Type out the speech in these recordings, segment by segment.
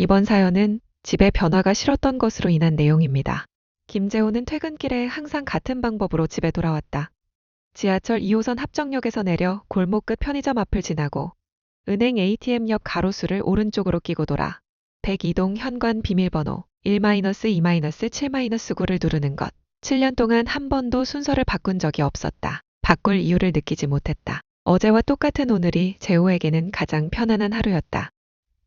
이번 사연은 집에 변화가 싫었던 것으로 인한 내용입니다. 김재호는 퇴근길에 항상 같은 방법으로 집에 돌아왔다. 지하철 2호선 합정역에서 내려 골목 끝 편의점 앞을 지나고 은행 ATM 옆 가로수를 오른쪽으로 끼고 돌아 102동 현관 비밀번호 1-2-7-9를 누르는 것. 7년 동안 한 번도 순서를 바꾼 적이 없었다. 바꿀 이유를 느끼지 못했다. 어제와 똑같은 오늘이 재호에게는 가장 편안한 하루였다.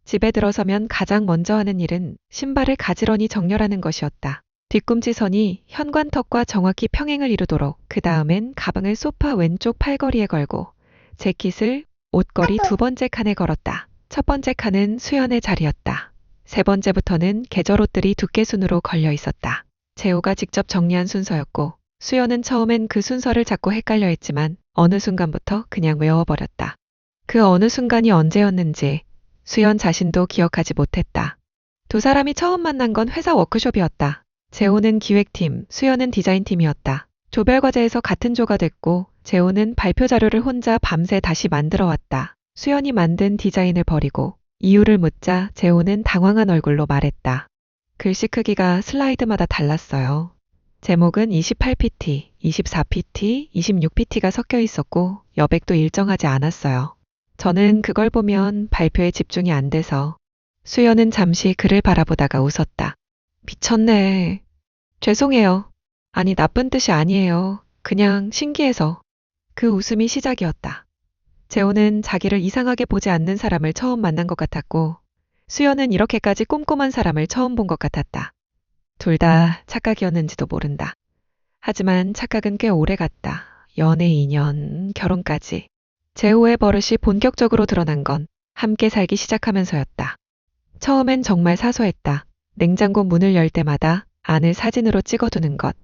집에 들어서면 가장 먼저 하는 일은 신발을 가지런히 정렬하는 것이었다. 뒤꿈치 선이 현관턱과 정확히 평행을 이루도록 그 다음엔 가방을 소파 왼쪽 팔걸이에 걸고 재킷을 옷걸이 두 번째 칸에 걸었다. 첫 번째 칸은 수연의 자리였다. 세 번째부터는 계절옷들이 두께 순으로 걸려 있었다. 재호가 직접 정리한 순서였고 수연은 처음엔 그 순서를 자꾸 헷갈려 했지만 어느 순간부터 그냥 외워버렸다. 그 어느 순간이 언제였는지 수연 자신도 기억하지 못했다. 두 사람이 처음 만난 건 회사 워크숍이었다. 재호는 기획팀, 수연은 디자인팀이었다. 조별과제에서 같은 조가 됐고 재호는 발표 자료를 혼자 밤새 다시 만들어 왔다. 수연이 만든 디자인을 버리고 이유를 묻자 재호는 당황한 얼굴로 말했다. 글씨 크기가 슬라이드마다 달랐어요. 제목은 28PT, 24PT, 26PT가 섞여 있었고 여백도 일정하지 않았어요. 저는 그걸 보면 발표에 집중이 안 돼서. 수연은 잠시 그를 바라보다가 웃었다. 미쳤네. 죄송해요. 아니, 나쁜 뜻이 아니에요. 그냥 신기해서. 그 웃음이 시작이었다. 재호는 자기를 이상하게 보지 않는 사람을 처음 만난 것 같았고 수연은 이렇게까지 꼼꼼한 사람을 처음 본 것 같았다. 둘 다 착각이었는지도 모른다. 하지만 착각은 꽤 오래 갔다. 연애 2년, 결혼까지. 재호의 버릇이 본격적으로 드러난 건 함께 살기 시작하면서였다. 처음엔 정말 사소했다. 냉장고 문을 열 때마다 안을 사진으로 찍어두는 것.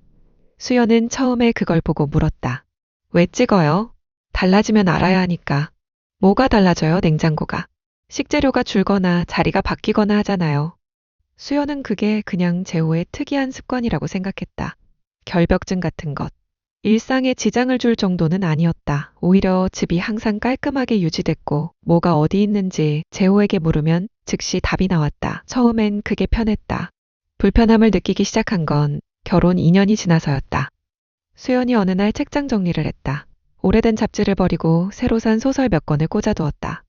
수연은 처음에 그걸 보고 물었다. 왜 찍어요? 달라지면 알아야 하니까. 뭐가 달라져요, 냉장고가? 식재료가 줄거나 자리가 바뀌거나 하잖아요. 수연은 그게 그냥 재호의 특이한 습관이라고 생각했다. 결벽증 같은 것. 일상에 지장을 줄 정도는 아니었다. 오히려 집이 항상 깔끔하게 유지됐고 뭐가 어디 있는지 재호에게 물으면 즉시 답이 나왔다. 처음엔 그게 편했다. 불편함을 느끼기 시작한 건 결혼 2년이 지나서였다. 수연이 어느 날 책장 정리를 했다. 오래된 잡지를 버리고 새로 산 소설 몇 권을 꽂아두었다.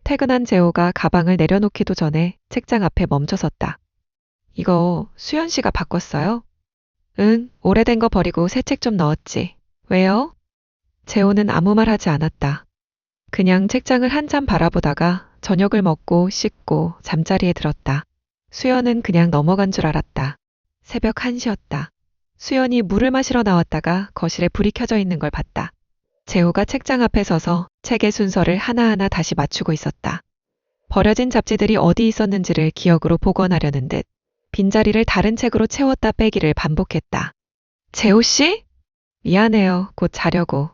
퇴근한 재호가 가방을 내려놓기도 전에 책장 앞에 멈춰섰다. 이거 수연 씨가 바꿨어요? 응, 오래된 거 버리고 새 책 좀 넣었지. 왜요? 재호는 아무 말 하지 않았다. 그냥 책장을 한참 바라보다가 저녁을 먹고 씻고 잠자리에 들었다. 수연은 그냥 넘어간 줄 알았다. 새벽 1시였다. 수연이 물을 마시러 나왔다가 거실에 불이 켜져 있는 걸 봤다. 재호가 책장 앞에 서서 책의 순서를 하나하나 다시 맞추고 있었다. 버려진 잡지들이 어디 있었는지를 기억으로 복원하려는 듯 빈자리를 다른 책으로 채웠다 빼기를 반복했다. 재호 씨? 미안해요. 곧 자려고.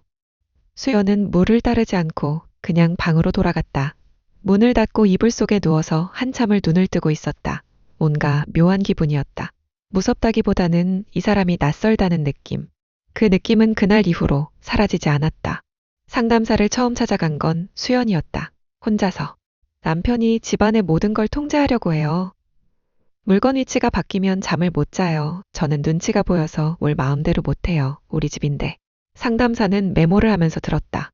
수연은 물을 따르지 않고 그냥 방으로 돌아갔다. 문을 닫고 이불 속에 누워서 한참을 눈을 뜨고 있었다. 뭔가 묘한 기분이었다. 무섭다기보다는 이 사람이 낯설다는 느낌. 그 느낌은 그날 이후로 사라지지 않았다. 상담사를 처음 찾아간 건 수연이었다. 혼자서. 남편이 집안의 모든 걸 통제하려고 해요. 물건 위치가 바뀌면 잠을 못 자요. 저는 눈치가 보여서 뭘 마음대로 못해요. 우리 집인데. 상담사는 메모를 하면서 들었다.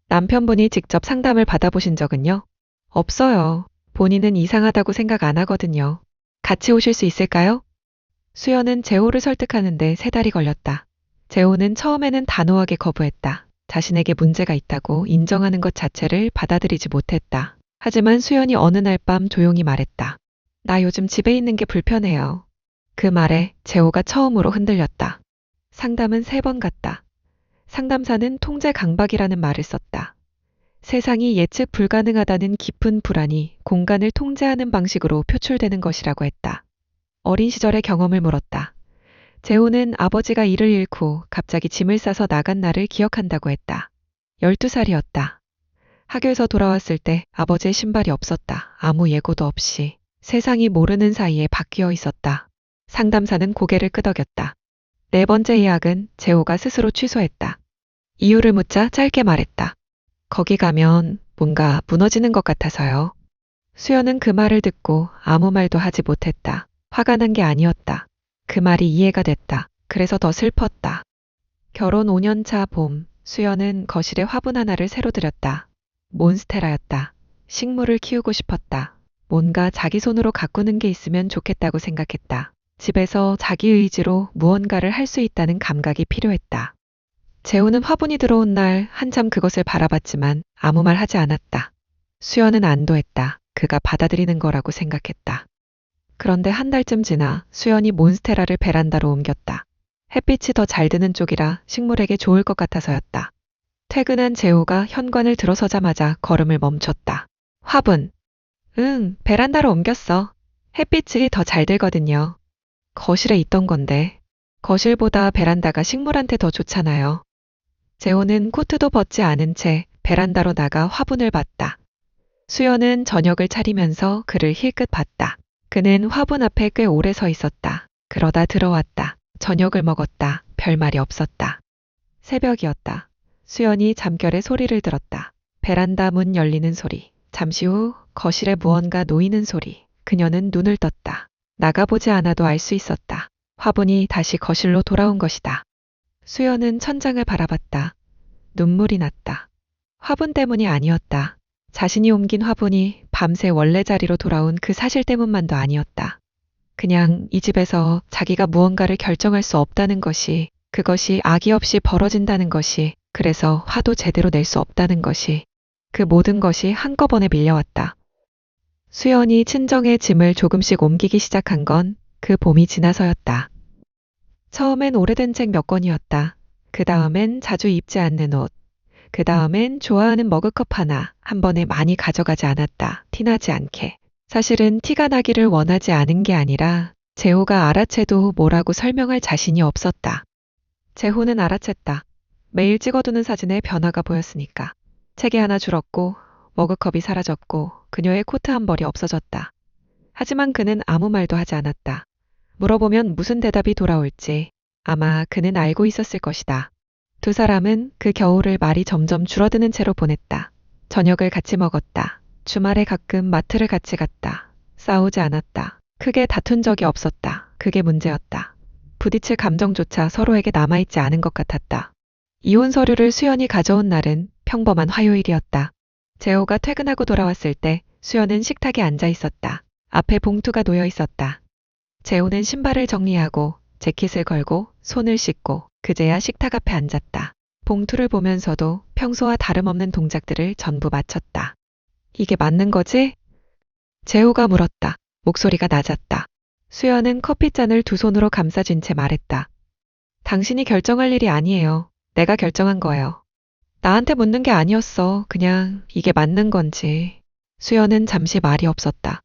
남편분이 직접 상담을 받아보신 적은요? 없어요. 본인은 이상하다고 생각 안 하거든요. 같이 오실 수 있을까요? 수연은 재호를 설득하는데 3달이 걸렸다. 재호는 처음에는 단호하게 거부했다. 자신에게 문제가 있다고 인정하는 것 자체를 받아들이지 못했다. 하지만 수연이 어느 날 밤 조용히 말했다. 나 요즘 집에 있는 게 불편해요. 그 말에 재호가 처음으로 흔들렸다. 상담은 3번 갔다. 상담사는 통제 강박이라는 말을 썼다. 세상이 예측 불가능하다는 깊은 불안이 공간을 통제하는 방식으로 표출되는 것이라고 했다. 어린 시절의 경험을 물었다. 재호는 아버지가 일을 잃고 갑자기 짐을 싸서 나간 날을 기억한다고 했다. 12살이었다. 학교에서 돌아왔을 때 아버지의 신발이 없었다. 아무 예고도 없이. 세상이 모르는 사이에 바뀌어 있었다. 상담사는 고개를 끄덕였다. 4번째 예약은 재호가 스스로 취소했다. 이유를 묻자 짧게 말했다. 거기 가면 뭔가 무너지는 것 같아서요. 수연은 그 말을 듣고 아무 말도 하지 못했다. 화가 난 게 아니었다. 그 말이 이해가 됐다. 그래서 더 슬펐다. 결혼 5년 차 봄, 수연은 거실에 화분 하나를 새로 들였다. 몬스테라였다. 식물을 키우고 싶었다. 뭔가 자기 손으로 가꾸는 게 있으면 좋겠다고 생각했다. 집에서 자기 의지로 무언가를 할 수 있다는 감각이 필요했다. 재호는 화분이 들어온 날 한참 그것을 바라봤지만 아무 말 하지 않았다. 수연은 안도했다. 그가 받아들이는 거라고 생각했다. 그런데 한 달쯤 지나 수연이 몬스테라를 베란다로 옮겼다. 햇빛이 더 잘 드는 쪽이라 식물에게 좋을 것 같아서였다. 퇴근한 재호가 현관을 들어서자마자 걸음을 멈췄다. 화분. 응, 베란다로 옮겼어. 햇빛이 더 잘 들거든요. 거실에 있던 건데. 거실보다 베란다가 식물한테 더 좋잖아요. 재호는 코트도 벗지 않은 채 베란다로 나가 화분을 봤다. 수연은 저녁을 차리면서 그를 힐끗 봤다. 그는 화분 앞에 꽤 오래 서 있었다. 그러다 들어왔다. 저녁을 먹었다. 별말이 없었다. 새벽이었다. 수연이 잠결에 소리를 들었다. 베란다 문 열리는 소리. 잠시 후 거실에 무언가 놓이는 소리. 그녀는 눈을 떴다. 나가보지 않아도 알 수 있었다. 화분이 다시 거실로 돌아온 것이다. 수연은 천장을 바라봤다. 눈물이 났다. 화분 때문이 아니었다. 자신이 옮긴 화분이 밤새 원래 자리로 돌아온 그 사실 때문만도 아니었다. 그냥 이 집에서 자기가 무언가를 결정할 수 없다는 것이, 그것이 악의 없이 벌어진다는 것이, 그래서 화도 제대로 낼 수 없다는 것이, 그 모든 것이 한꺼번에 밀려왔다. 수연이 친정의 짐을 조금씩 옮기기 시작한 건 그 봄이 지나서였다. 처음엔 오래된 책 몇 권이었다. 그 다음엔 자주 입지 않는 옷. 그 다음엔 좋아하는 머그컵 하나, 한 번에 많이 가져가지 않았다. 티나지 않게. 사실은 티가 나기를 원하지 않은 게 아니라 재호가 알아채도 뭐라고 설명할 자신이 없었다. 재호는 알아챘다. 매일 찍어두는 사진에 변화가 보였으니까. 책이 하나 줄었고 머그컵이 사라졌고 그녀의 코트 한 벌이 없어졌다. 하지만 그는 아무 말도 하지 않았다. 물어보면 무슨 대답이 돌아올지 아마 그는 알고 있었을 것이다. 두 사람은 그 겨울을 말이 점점 줄어드는 채로 보냈다. 저녁을 같이 먹었다. 주말에 가끔 마트를 같이 갔다. 싸우지 않았다. 크게 다툰 적이 없었다. 그게 문제였다. 부딪힐 감정조차 서로에게 남아있지 않은 것 같았다. 이혼 서류를 수연이 가져온 날은 평범한 화요일이었다. 재호가 퇴근하고 돌아왔을 때 수연은 식탁에 앉아 있었다. 앞에 봉투가 놓여 있었다. 재호는 신발을 정리하고 재킷을 걸고 손을 씻고 그제야 식탁 앞에 앉았다. 봉투를 보면서도 평소와 다름없는 동작들을 전부 마쳤다. 이게 맞는 거지? 재호가 물었다. 목소리가 낮았다. 수연은 커피잔을 두 손으로 감싸쥔 채 말했다. 당신이 결정할 일이 아니에요. 내가 결정한 거예요. 나한테 묻는 게 아니었어. 그냥 이게 맞는 건지. 수연은 잠시 말이 없었다.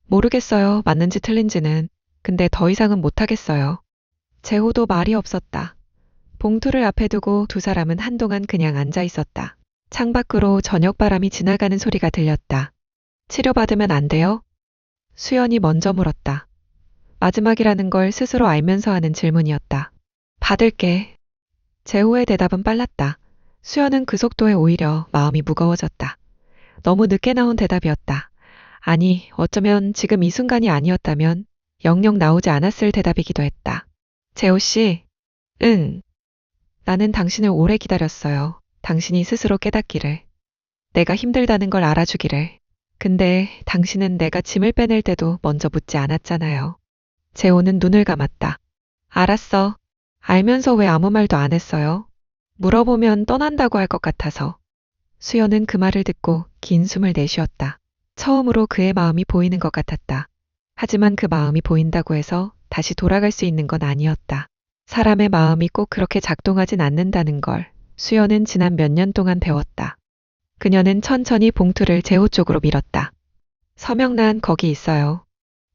모르겠어요. 맞는지 틀린지는. 근데 더 이상은 못하겠어요. 재호도 말이 없었다. 봉투를 앞에 두고 두 사람은 한동안 그냥 앉아 있었다. 창밖으로 저녁바람이 지나가는 소리가 들렸다. 치료받으면 안 돼요? 수연이 먼저 물었다. 마지막이라는 걸 스스로 알면서 하는 질문이었다. 받을게. 재호의 대답은 빨랐다. 수연은 그 속도에 오히려 마음이 무거워졌다. 너무 늦게 나온 대답이었다. 아니, 어쩌면 지금 이 순간이 아니었다면 영영 나오지 않았을 대답이기도 했다. 재호 씨, 응. 나는 당신을 오래 기다렸어요. 당신이 스스로 깨닫기를. 내가 힘들다는 걸 알아주기를. 근데 당신은 내가 짐을 빼낼 때도 먼저 묻지 않았잖아요. 재호는 눈을 감았다. 알았어. 알면서 왜 아무 말도 안 했어요? 물어보면 떠난다고 할 것 같아서. 수연은 그 말을 듣고 긴 숨을 내쉬었다. 처음으로 그의 마음이 보이는 것 같았다. 하지만 그 마음이 보인다고 해서 다시 돌아갈 수 있는 건 아니었다. 사람의 마음이 꼭 그렇게 작동하진 않는다는 걸 수연은 지난 몇 년 동안 배웠다. 그녀는 천천히 봉투를 재호 쪽으로 밀었다. 서명란 거기 있어요.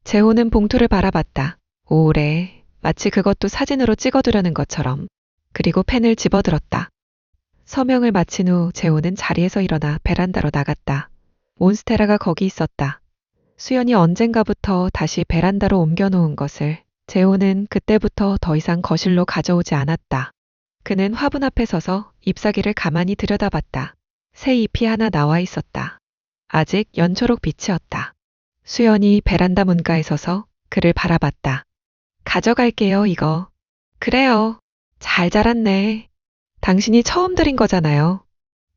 재호는 봉투를 바라봤다. 오래, 마치 그것도 사진으로 찍어두려는 것처럼. 그리고 펜을 집어들었다. 서명을 마친 후 재호는 자리에서 일어나 베란다로 나갔다. 몬스테라가 거기 있었다. 수연이 언젠가부터 다시 베란다로 옮겨놓은 것을 재호는 그때부터 더 이상 거실로 가져오지 않았다. 그는 화분 앞에 서서 잎사귀를 가만히 들여다봤다. 새 잎이 하나 나와 있었다. 아직 연초록 빛이었다. 수연이 베란다 문가에 서서 그를 바라봤다. 가져갈게요, 이거. 그래요. 잘 자랐네. 당신이 처음 들인 거잖아요.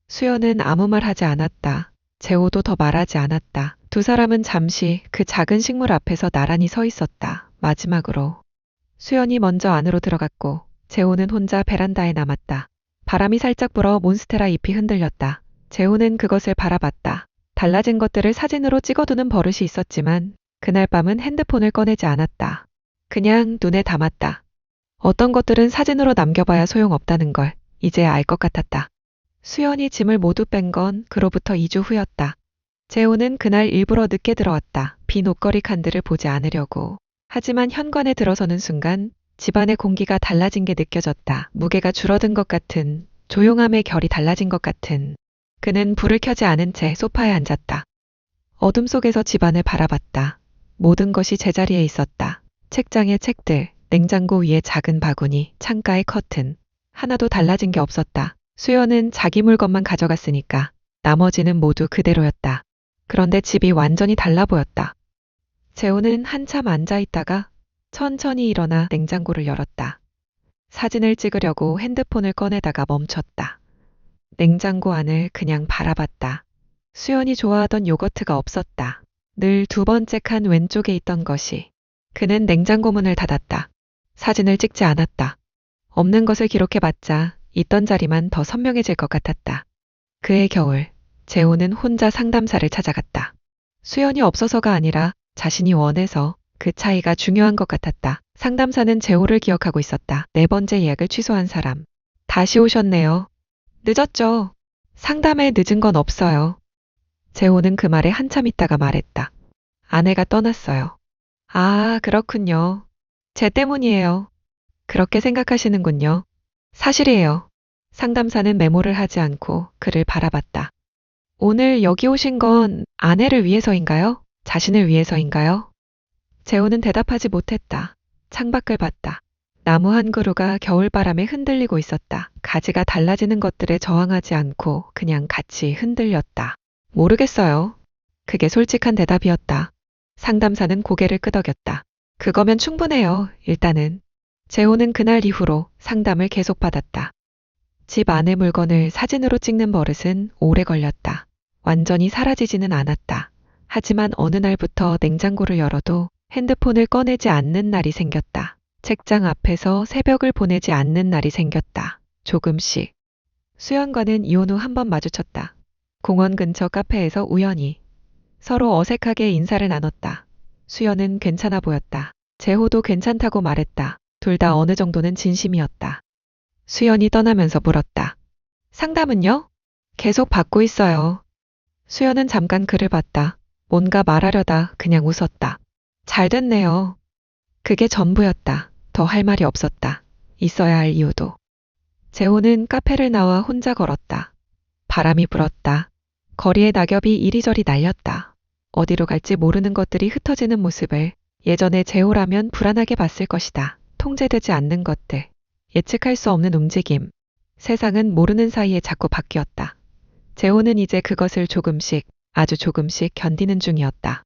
수연은 아무 말 하지 않았다. 재호도 더 말하지 않았다. 두 사람은 잠시 그 작은 식물 앞에서 나란히 서 있었다. 마지막으로. 수연이 먼저 안으로 들어갔고 재호는 혼자 베란다에 남았다. 바람이 살짝 불어 몬스테라 잎이 흔들렸다. 재호는 그것을 바라봤다. 달라진 것들을 사진으로 찍어두는 버릇이 있었지만 그날 밤은 핸드폰을 꺼내지 않았다. 그냥 눈에 담았다. 어떤 것들은 사진으로 남겨봐야 소용없다는 걸 이제 알 것 같았다. 수연이 짐을 모두 뺀 건 그로부터 2주 후였다. 재호는 그날 일부러 늦게 들어왔다. 빈 옷걸이 칸들을 보지 않으려고. 하지만 현관에 들어서는 순간 집안의 공기가 달라진 게 느껴졌다. 무게가 줄어든 것 같은, 조용함의 결이 달라진 것 같은. 그는 불을 켜지 않은 채 소파에 앉았다. 어둠 속에서 집안을 바라봤다. 모든 것이 제자리에 있었다. 책장에 책들, 냉장고 위에 작은 바구니, 창가에 커튼. 하나도 달라진 게 없었다. 수연은 자기 물건만 가져갔으니까 나머지는 모두 그대로였다. 그런데 집이 완전히 달라 보였다. 재호는 한참 앉아 있다가 천천히 일어나 냉장고를 열었다. 사진을 찍으려고 핸드폰을 꺼내다가 멈췄다. 냉장고 안을 그냥 바라봤다. 수연이 좋아하던 요거트가 없었다. 늘 두 번째 칸 왼쪽에 있던 것이. 그는 냉장고 문을 닫았다. 사진을 찍지 않았다. 없는 것을 기록해봤자 있던 자리만 더 선명해질 것 같았다. 그해 겨울, 재호는 혼자 상담사를 찾아갔다. 수연이 없어서가 아니라 자신이 원해서 그 차이가 중요한 것 같았다. 상담사는 재호를 기억하고 있었다. 4번째 예약을 취소한 사람. 다시 오셨네요. 늦었죠? 상담에 늦은 건 없어요. 재호는 그 말에 한참 있다가 말했다. 아내가 떠났어요. 아, 그렇군요. 제 때문이에요. 그렇게 생각하시는군요. 사실이에요. 상담사는 메모를 하지 않고 그를 바라봤다. 오늘 여기 오신 건 아내를 위해서인가요? 자신을 위해서인가요? 재호는 대답하지 못했다. 창밖을 봤다. 나무 한 그루가 겨울바람에 흔들리고 있었다. 가지가 달라지는 것들에 저항하지 않고 그냥 같이 흔들렸다. 모르겠어요. 그게 솔직한 대답이었다. 상담사는 고개를 끄덕였다. 그거면 충분해요, 일단은. 재호는 그날 이후로 상담을 계속 받았다. 집 안의 물건을 사진으로 찍는 버릇은 오래 걸렸다. 완전히 사라지지는 않았다. 하지만 어느 날부터 냉장고를 열어도 핸드폰을 꺼내지 않는 날이 생겼다. 책장 앞에서 새벽을 보내지 않는 날이 생겼다. 조금씩. 수연과는 이혼 후 한 번 마주쳤다. 공원 근처 카페에서 우연히. 서로 어색하게 인사를 나눴다. 수연은 괜찮아 보였다. 재호도 괜찮다고 말했다. 둘 다 어느 정도는 진심이었다. 수연이 떠나면서 물었다. 상담은요? 계속 받고 있어요. 수연은 잠깐 그를 봤다. 뭔가 말하려다 그냥 웃었다. 잘 됐네요. 그게 전부였다. 더 할 말이 없었다. 있어야 할 이유도. 재호는 카페를 나와 혼자 걸었다. 바람이 불었다. 거리에 낙엽이 이리저리 날렸다. 어디로 갈지 모르는 것들이 흩어지는 모습을 예전에 재호라면 불안하게 봤을 것이다. 통제되지 않는 것들. 예측할 수 없는 움직임. 세상은 모르는 사이에 자꾸 바뀌었다. 재호는 이제 그것을 조금씩, 아주 조금씩 견디는 중이었다.